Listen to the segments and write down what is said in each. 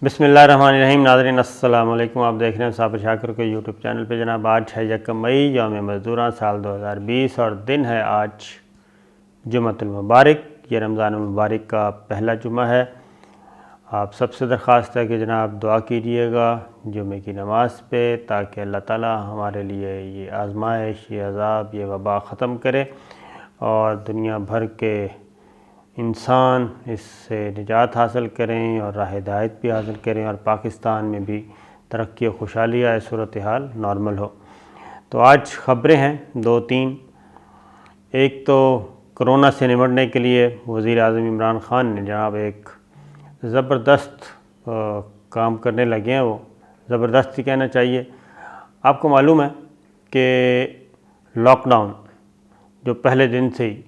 بسم اللہ الرحمن الرحیم۔ ناظرین السلام علیکم، آپ دیکھ رہے ہیں صابر شاکر کے یوٹیوب چینل پہ۔ جناب آج ہے 1 مئی، یوم مزدوراں، سال 2020 اور دن ہے آج جمعۃ المبارک۔ یہ رمضان المبارک کا پہلا جمعہ ہے۔ آپ سب سے درخواست ہے کہ جناب دعا کیجئے گا جمعے کی نماز پہ، تاکہ اللہ تعالی ہمارے لیے یہ آزمائش، یہ عذاب، یہ وبا ختم کرے اور دنیا بھر کے انسان اس سے نجات حاصل کریں اور راہ ہدایت بھی حاصل کریں، اور پاکستان میں بھی ترقی و خوشحالی آئے، صورتحال نارمل ہو۔ تو آج خبریں ہیں 2-3۔ ایک تو کرونا سے نمٹنے کے لیے وزیر اعظم عمران خان نے جناب ایک زبردست کام کرنے لگے ہیں۔ وہ زبردست ہی کہنا چاہیے۔ آپ کو معلوم ہے کہ لاک ڈاؤن جو پہلے دن سے ہی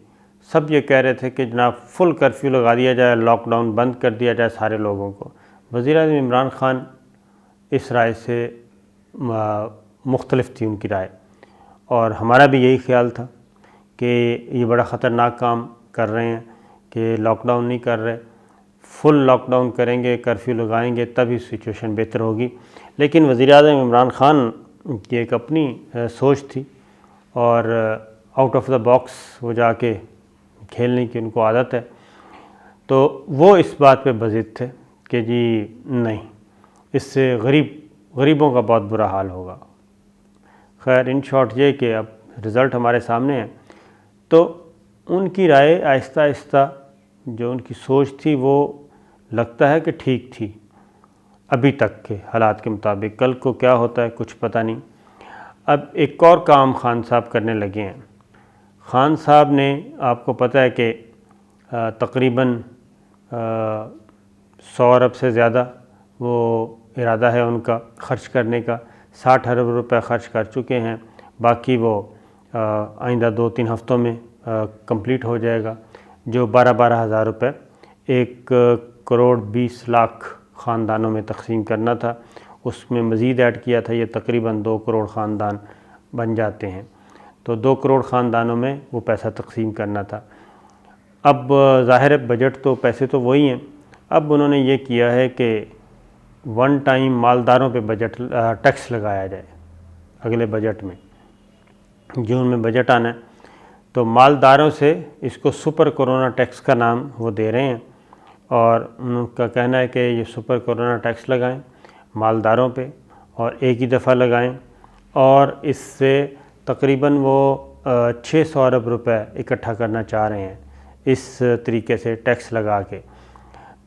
سب یہ کہہ رہے تھے کہ جناب فل کرفیو لگا دیا جائے، لاک ڈاؤن بند کر دیا جائے سارے لوگوں کو۔ وزیر اعظم عمران خان اس رائے سے مختلف تھی ان کی رائے، اور ہمارا بھی یہی خیال تھا کہ یہ بڑا خطرناک کام کر رہے ہیں کہ لاک ڈاؤن نہیں کر رہے، فل لاک ڈاؤن کریں گے، کرفیو لگائیں گے، تبھی سچویشن بہتر ہوگی۔ لیکن وزیر اعظم عمران خان کی ایک اپنی سوچ تھی، اور آؤٹ آف دا باکس وہ جا کے کھیلنے کی ان کو عادت ہے، تو وہ اس بات پہ بضد تھے کہ جی نہیں، اس سے غریبوں کا بہت برا حال ہوگا۔ خیر ان شارٹ یہ کہ اب رزلٹ ہمارے سامنے ہے، تو ان کی رائے آہستہ آہستہ جو ان کی سوچ تھی وہ لگتا ہے کہ ٹھیک تھی ابھی تک کے حالات کے مطابق۔ کل کو کیا ہوتا ہے کچھ پتہ نہیں۔ اب ایک اور کام خان صاحب کرنے لگے ہیں۔ خان صاحب نے، آپ کو پتہ ہے کہ تقریباً 100 ارب سے زیادہ وہ ارادہ ہے ان کا خرچ کرنے کا۔ 60 ارب روپے خرچ کر چکے ہیں، باقی وہ آئندہ 2-3 ہفتوں میں کمپلیٹ ہو جائے گا۔ جو 12 ہزار روپے 1 کروڑ 20 لاکھ خاندانوں میں تقسیم کرنا تھا، اس میں مزید ایڈ کیا تھا، یہ تقریباً 2 کروڑ خاندان بن جاتے ہیں۔ تو 2 کروڑ خاندانوں میں وہ پیسہ تقسیم کرنا تھا۔ اب ظاہر ہے بجٹ تو پیسے تو وہی ہیں، اب انہوں نے یہ کیا ہے کہ ون ٹائم مالداروں پہ بجٹ ٹیکس لگایا جائے۔ اگلے بجٹ میں، جون میں بجٹ آنا ہے، تو مالداروں سے اس کو سپر کرونا ٹیکس کا نام وہ دے رہے ہیں، اور ان کا کہنا ہے کہ یہ سپر کرونا ٹیکس لگائیں مالداروں پہ، اور ایک ہی دفعہ لگائیں، اور اس سے تقریباً وہ 600 ارب روپے اکٹھا کرنا چاہ رہے ہیں اس طریقے سے ٹیکس لگا کے۔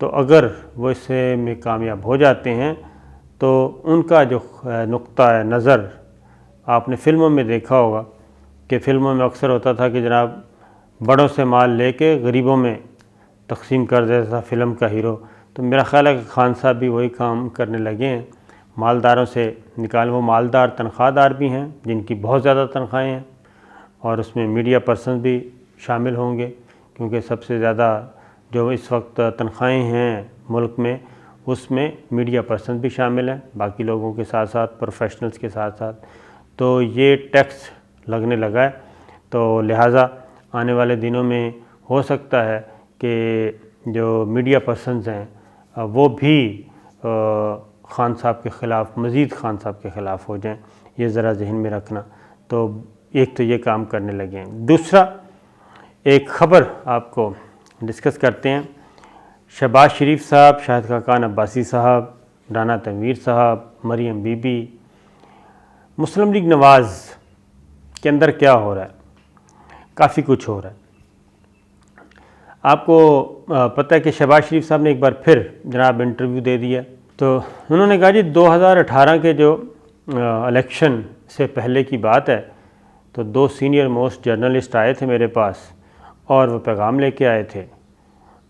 تو اگر وہ اس میں کامیاب ہو جاتے ہیں تو ان کا جو نقطہ نظر آپ نے فلموں میں دیکھا ہوگا کہ فلموں میں اکثر ہوتا تھا کہ جناب بڑوں سے مال لے کے غریبوں میں تقسیم کر دیتا تھا فلم کا ہیرو، تو میرا خیال ہے کہ خان صاحب بھی وہی کام کرنے لگے ہیں، مالداروں سے نکال۔ وہ مالدار تنخواہ دار بھی ہیں جن کی بہت زیادہ تنخواہیں ہیں، اور اس میں میڈیا پرسن بھی شامل ہوں گے، کیونکہ سب سے زیادہ جو اس وقت تنخواہیں ہیں ملک میں، اس میں میڈیا پرسن بھی شامل ہیں، باقی لوگوں کے ساتھ ساتھ، پروفیشنلز کے ساتھ ساتھ۔ تو یہ ٹیکس لگنے لگا ہے، تو لہٰذا آنے والے دنوں میں ہو سکتا ہے کہ جو میڈیا پرسنز ہیں وہ بھی خان صاحب کے خلاف، مزید خان صاحب کے خلاف ہو جائیں، یہ ذرا ذہن میں رکھنا۔ تو ایک تو یہ کام کرنے لگے ہیں۔ دوسرا ایک خبر آپ کو ڈسکس کرتے ہیں۔ شہباز شریف صاحب، شاہد خاقان عباسی صاحب، رانا تنویر صاحب، مریم بی بی، مسلم لیگ نواز کے اندر کیا ہو رہا ہے؟ کافی کچھ ہو رہا ہے۔ آپ کو پتہ ہے کہ شہباز شریف صاحب نے ایک بار پھر جناب انٹرویو دے دیا، تو انہوں نے کہا جی 2018 کے جو الیکشن سے پہلے کی بات ہے، تو 2 سینئر موسٹ جرنلسٹ آئے تھے میرے پاس، اور وہ پیغام لے کے آئے تھے،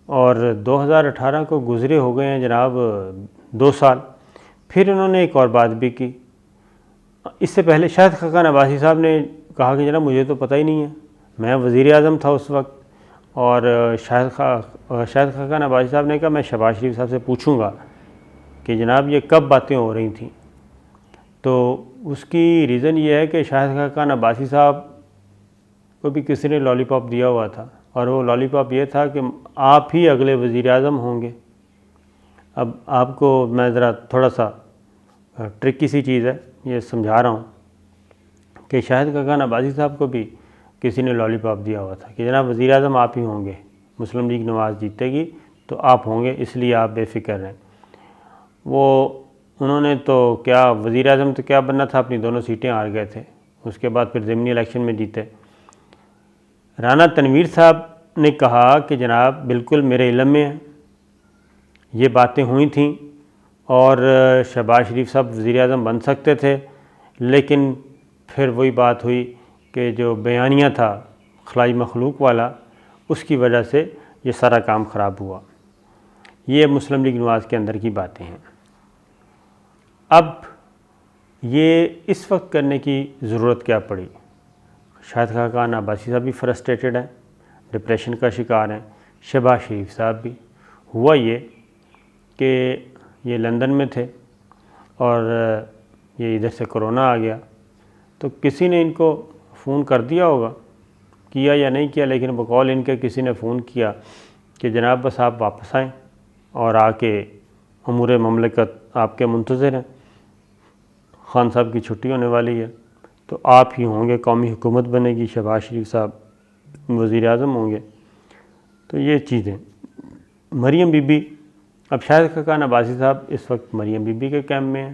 اور 2018 کو گزرے ہو گئے ہیں جناب 2 سال۔ پھر انہوں نے ایک اور بات بھی کی، اس سے پہلے شاہد خاقان عباسی صاحب نے کہا کہ جناب مجھے تو پتہ ہی نہیں ہے، میں وزیر اعظم تھا اس وقت، اور شاہد خاقان عباسی صاحب نے کہا میں شہباز شریف صاحب سے پوچھوں گا کہ جناب یہ کب باتیں ہو رہی تھیں۔ تو اس کی ریزن یہ ہے کہ شاہد خاقان عباسی صاحب کو بھی کسی نے لالی پاپ دیا ہوا تھا، اور وہ لالی پاپ یہ تھا کہ آپ ہی اگلے وزیر اعظم ہوں گے۔ اب آپ کو میں ذرا تھوڑا سا ٹرکی سی چیز ہے یہ سمجھا رہا ہوں کہ شاہد خاقان عباسی صاحب کو بھی کسی نے لالی پاپ دیا ہوا تھا کہ جناب وزیر اعظم آپ ہی ہوں گے، مسلم لیگ نواز جیتے گی تو آپ ہوں گے، اس لیے آپ بے فکر رہیں۔ انہوں نے تو کیا وزیر اعظم تو کیا بننا تھا، اپنی دونوں سیٹیں ہار گئے تھے، اس کے بعد پھر ضمنی الیکشن میں جیتے۔ رانا تنویر صاحب نے کہا کہ جناب بالکل میرے علم میں ہے، یہ باتیں ہوئی تھیں اور شہباز شریف صاحب وزیر اعظم بن سکتے تھے، لیکن پھر وہی بات ہوئی کہ جو بیانیہ تھا خلائی مخلوق والا، اس کی وجہ سے یہ سارا کام خراب ہوا۔ یہ مسلم لیگ نواز کے اندر کی باتیں ہیں۔ اب یہ اس وقت کرنے کی ضرورت کیا پڑی؟ شاہد خاقان عباسی صاحب بھی فرسٹریٹڈ ہیں، ڈپریشن کا شکار ہیں، شہباز شریف صاحب بھی۔ ہوا یہ کہ یہ لندن میں تھے اور یہ ادھر سے کرونا آ گیا، تو کسی نے ان کو فون کر دیا ہوگا، کیا یا نہیں کیا، لیکن بقول ان کے کسی نے فون کیا کہ جناب بس آپ واپس آئیں اور آ کے امور مملکت آپ کے منتظر ہیں، خان صاحب کی چھٹی ہونے والی ہے تو آپ ہی ہوں گے، قومی حکومت بنے گی، شہباز شریف صاحب وزیر اعظم ہوں گے۔ تو یہ چیزیں مریم بی بی، اب شاہد خاقان عباسی صاحب اس وقت مریم بی بی کے کیمپ میں ہیں،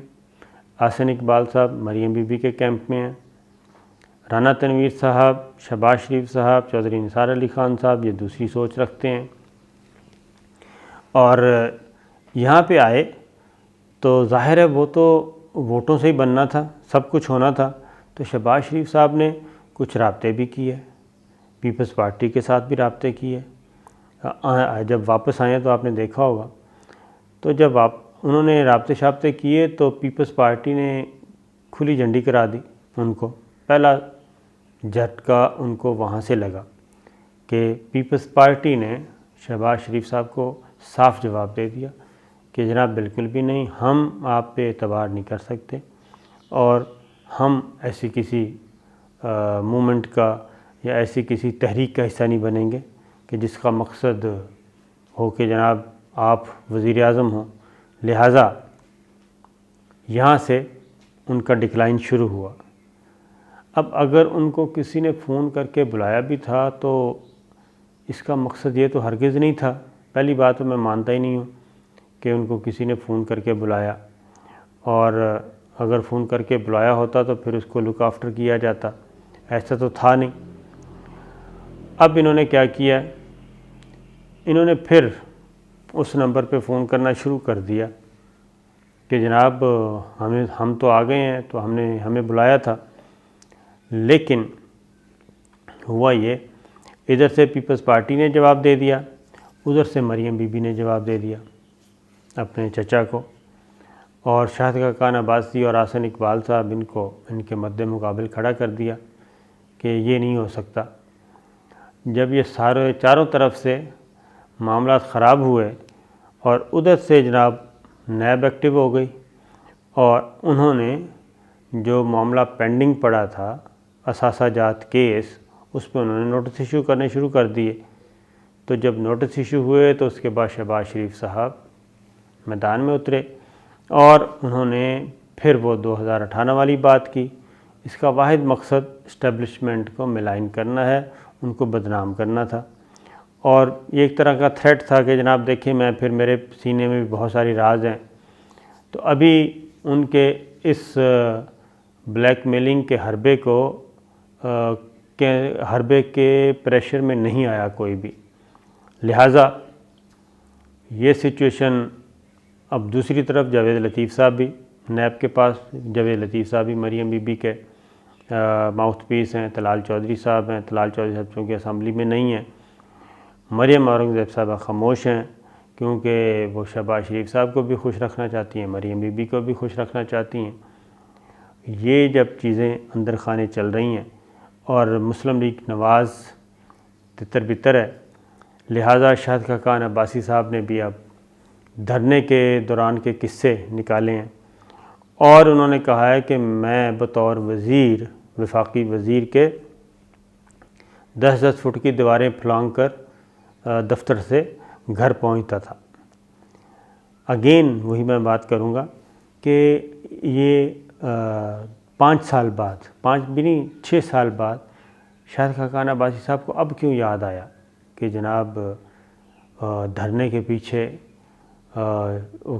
احسن اقبال صاحب مریم بی بی کے کیمپ میں ہیں، رانا تنویر صاحب، شہباز شریف صاحب، چودھری نثار علی خان صاحب یہ دوسری سوچ رکھتے ہیں۔ اور یہاں پہ آئے تو ظاہر ہے وہ تو ووٹوں سے ہی بننا تھا، سب کچھ ہونا تھا، تو شہباز شریف صاحب نے کچھ رابطے بھی کیے، پیپلز پارٹی کے ساتھ بھی رابطے کیے۔ جب واپس آئے تو آپ نے دیکھا ہوگا، تو جب انہوں نے رابطے کیے تو پیپلز پارٹی نے کھلی جھنڈی کرا دی ان کو۔ پہلا جھٹکا ان کو وہاں سے لگا کہ پیپلز پارٹی نے شہباز شریف صاحب کو صاف جواب دے دیا کہ جناب بالکل بھی نہیں، ہم آپ پہ اعتبار نہیں کر سکتے اور ہم ایسی کسی مومنٹ کا یا ایسی کسی تحریک کا حصہ نہیں بنیں گے کہ جس کا مقصد ہو کہ جناب آپ وزیر اعظم ہوں۔ لہٰذا یہاں سے ان کا ڈکلائن شروع ہوا۔ اب اگر ان کو کسی نے فون کر کے بلایا بھی تھا تو اس کا مقصد یہ تو ہرگز نہیں تھا، پہلی بات تو میں مانتا ہی نہیں ہوں کہ ان کو کسی نے فون کر کے بلایا، اور اگر فون کر کے بلایا ہوتا تو پھر اس کو لک آفٹر کیا جاتا، ایسا تو تھا نہیں۔ اب انہوں نے کیا کیا، انہوں نے پھر اس نمبر پہ فون کرنا شروع کر دیا کہ جناب ہم تو آ گئے ہیں، تو ہمیں بلایا تھا، لیکن ہوا یہ ادھر سے پیپلز پارٹی نے جواب دے دیا، ادھر سے مریم بی بی نے جواب دے دیا اپنے چچا کو، اور شاہد خاقان عباسی اور احسن اقبال صاحب ان کے مد مقابل کھڑا کر دیا کہ یہ نہیں ہو سکتا۔ جب یہ چاروں طرف سے معاملات خراب ہوئے اور ادھر سے جناب نیب ایکٹیو ہو گئی اور انہوں نے جو معاملہ پینڈنگ پڑا تھا اثاثہ جات کیس، اس پہ انہوں نے نوٹس ایشو کرنے شروع کر دیے۔ تو جب نوٹس ایشو ہوئے تو اس کے بعد شہباز شریف صاحب میدان میں اترے اور انہوں نے پھر وہ 2018 والی بات کی۔ اس کا واحد مقصد اسٹیبلشمنٹ کو ملائن کرنا ہے، ان کو بدنام کرنا تھا، اور یہ ایک طرح کا تھریٹ تھا کہ جناب دیکھیں میرے سینے میں بھی بہت ساری راز ہیں۔ تو ابھی ان کے اس بلیک میلنگ کے حربے کے پریشر میں نہیں آیا کوئی بھی، لہٰذا یہ سچویشن۔ اب دوسری طرف جاوید لطیف صاحب بھی نیب کے پاس، جاوید لطیف صاحب بھی مریم بی بی کے ماؤتھ پیس ہیں، طلال چودھری صاحب ہیں، طلال چودھری صاحب چونکہ اسمبلی میں نہیں ہیں، مریم اورنگزیب صاحبہ خاموش ہیں کیونکہ وہ شہباز شریف صاحب کو بھی خوش رکھنا چاہتی ہیں، مریم بی بی کو بھی خوش رکھنا چاہتی ہیں۔ یہ جب چیزیں اندر خانے چل رہی ہیں اور مسلم لیگ نواز تتر بتر ہے، لہٰذا شاہد خاقان عباسی صاحب نے بھی اب دھرنے کے دوران کے قصے نکالے ہیں اور انہوں نے کہا ہے کہ میں بطور وزیر، وفاقی وزیر کے 10-10 فٹ کی دیواریں پھلانگ کر دفتر سے گھر پہنچتا تھا۔ اگین وہی میں بات کروں گا کہ یہ 5 سال بعد، 5 بھی نہیں 6 سال بعد شاہد خاقان عباسی صاحب کو اب کیوں یاد آیا کہ جناب دھرنے کے پیچھے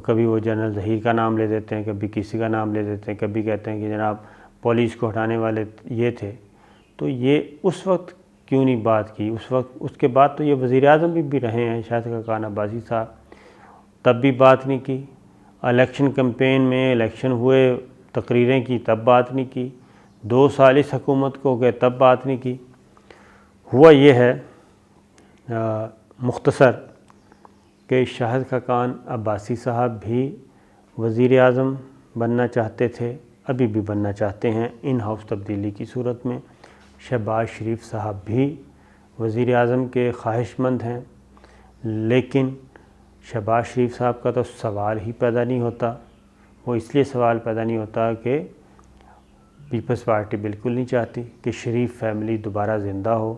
کبھی وہ جنرل ظہیر کا نام لے دیتے ہیں، کبھی کسی کا نام لے دیتے ہیں، کبھی کہتے ہیں کہ جناب پولیس کو ہٹانے والے یہ تھے. تو یہ اس وقت کیوں نہیں بات کی؟ اس کے بعد تو یہ وزیر اعظم بھی رہے ہیں شاہد خاقان عباسی صاحب، تب بھی بات نہیں کی. الیکشن کمپین میں الیکشن ہوئے تقریریں کی تب بات نہیں کی. 2 سال اس حکومت کو گئے تب بات نہیں کی. ہوا یہ ہے مختصر کہ شاہد خاقان عباسی صاحب بھی وزیر اعظم بننا چاہتے تھے، ابھی بھی بننا چاہتے ہیں ان ہاؤس تبدیلی کی صورت میں. شہباز شریف صاحب بھی وزیر اعظم کے خواہش مند ہیں، لیکن شہباز شریف صاحب کا تو سوال ہی پیدا نہیں ہوتا. وہ اس لیے سوال پیدا نہیں ہوتا کہ پیپلز پارٹی بالکل نہیں چاہتی کہ شریف فیملی دوبارہ زندہ ہو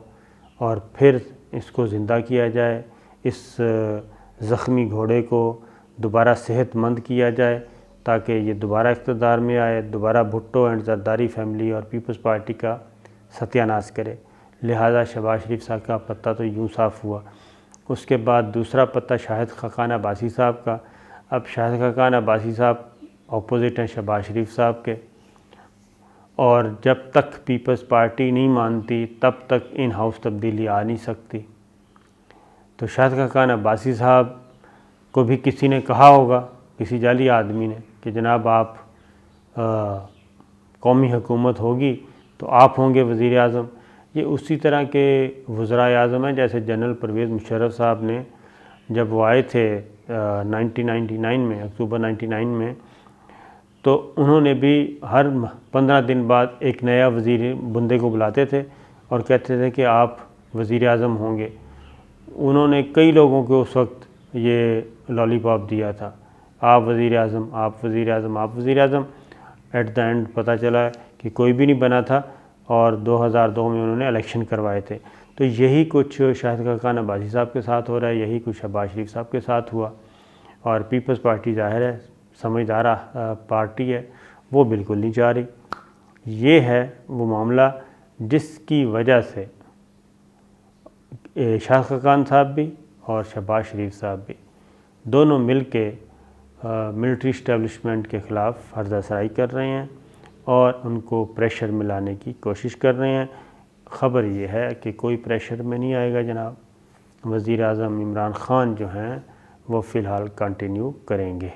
اور پھر اس کو زندہ کیا جائے، اس زخمی گھوڑے کو دوبارہ صحت مند کیا جائے تاکہ یہ دوبارہ اقتدار میں آئے، دوبارہ بھٹو اینڈ زرداری فیملی اور پیپلز پارٹی کا ستیہ ناش کرے. لہٰذا شہباز شریف صاحب کا پتہ تو یوں صاف ہوا. اس کے بعد دوسرا پتہ شاہد خاقان عباسی صاحب کا. اب شاہد خاقان عباسی صاحب اپوزٹ ہیں شہباز شریف صاحب کے، اور جب تک پیپلز پارٹی نہیں مانتی تب تک ان ہاؤس تبدیلی آ نہیں سکتی. تو شاہد خاقان عباسی صاحب کو بھی کسی نے کہا ہوگا، کسی جعلی آدمی نے، کہ جناب آپ قومی حکومت ہوگی تو آپ ہوں گے وزیر اعظم. یہ اسی طرح کے وزرائے اعظم ہیں جیسے جنرل پرویز مشرف صاحب نے جب وہ آئے تھے 1999 میں، اکتوبر 1999 میں، تو انہوں نے بھی ہر 15 دن بعد ایک نیا وزیر بندے کو بلاتے تھے اور کہتے تھے کہ آپ وزیر اعظم ہوں گے. انہوں نے کئی لوگوں کو اس وقت یہ لالی پاپ دیا تھا، آپ وزیر اعظم، آپ وزیر اعظم، آپ وزیر اعظم. ایٹ دا اینڈ پتہ چلا کہ کوئی بھی نہیں بنا تھا اور 2002 میں انہوں نے الیکشن کروائے تھے. تو یہی کچھ شاہد خاقان عباسی صاحب کے ساتھ ہو رہا ہے، یہی کچھ شہباز شریف صاحب کے ساتھ ہوا. اور پیپلز پارٹی ظاہر ہے سمجھدار پارٹی ہے، وہ بالکل نہیں چاہ رہی. یہ ہے وہ معاملہ جس کی وجہ سے شاہد خاقان صاحب بھی اور شہباز شریف صاحب بھی دونوں مل کے ملٹری اسٹیبلشمنٹ کے خلاف ہرزہ سرائی کر رہے ہیں اور ان کو پریشر میں لانے کی کوشش کر رہے ہیں. خبر یہ ہے کہ کوئی پریشر میں نہیں آئے گا جناب. وزیر اعظم عمران خان جو ہیں وہ فی الحال کنٹینیو کریں گے.